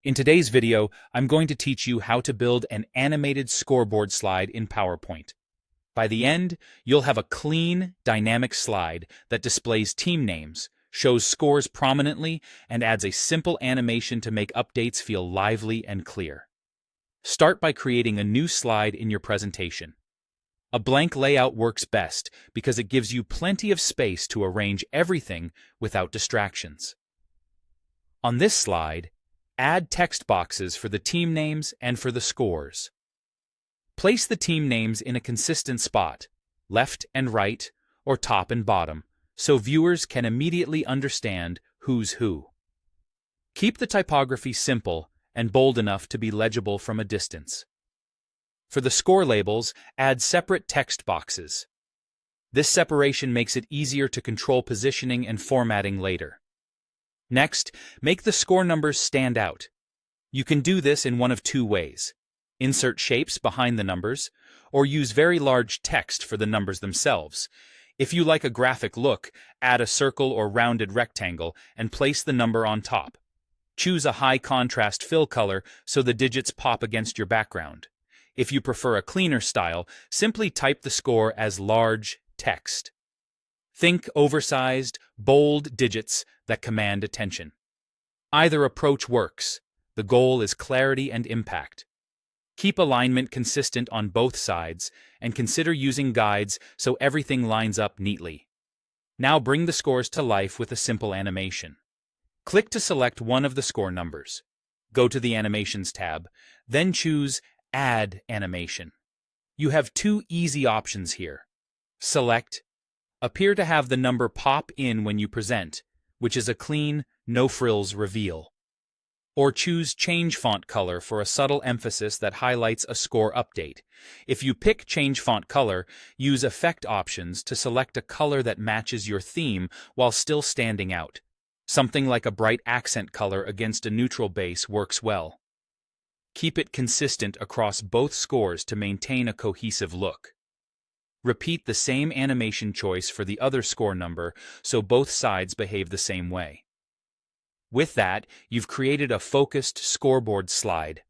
In today's video, I'm going to teach you how to build an animated scoreboard slide in PowerPoint. By the end, you'll have a clean, dynamic slide that displays team names, shows scores prominently, and adds a simple animation to make updates feel lively and clear. Start by creating a new slide in your presentation. A blank layout works best because it gives you plenty of space to arrange everything without distractions. On this slide, add text boxes for the team names and for the scores. Place the team names in a consistent spot, left and right, or top and bottom, so viewers can immediately understand who's who. Keep the typography simple and bold enough to be legible from a distance. For the score labels, add separate text boxes. This separation makes it easier to control positioning and formatting later. Next, make the score numbers stand out. You can do this in one of two ways. Insert shapes behind the numbers, or use very large text for the numbers themselves. If you like a graphic look, add a circle or rounded rectangle and place the number on top. Choose a high contrast fill color so the digits pop against your background. If you prefer a cleaner style, simply type the score as large text. Think oversized, bold digits that command attention. Either approach works. The goal is clarity and impact. Keep alignment consistent on both sides and consider using guides so everything lines up neatly. Now bring the scores to life with a simple animation. Click to select one of the score numbers. Go to the Animations tab, then choose Add Animation. You have two easy options here. Select Appear to have the number pop in when you present, which is a clean, no-frills reveal. Or choose Change Font Color for a subtle emphasis that highlights a score update. If you pick Change Font Color, use Effect options to select a color that matches your theme while still standing out. Something like a bright accent color against a neutral base works well. Keep it consistent across both scores to maintain a cohesive look. Repeat the same animation choice for the other score number so both sides behave the same way. With that, you've created a focused scoreboard slide.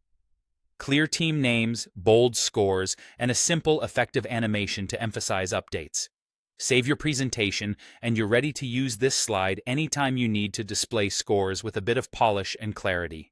Clear team names, bold scores, and a simple, effective animation to emphasize updates. Save your presentation, and you're ready to use this slide anytime you need to display scores with a bit of polish and clarity.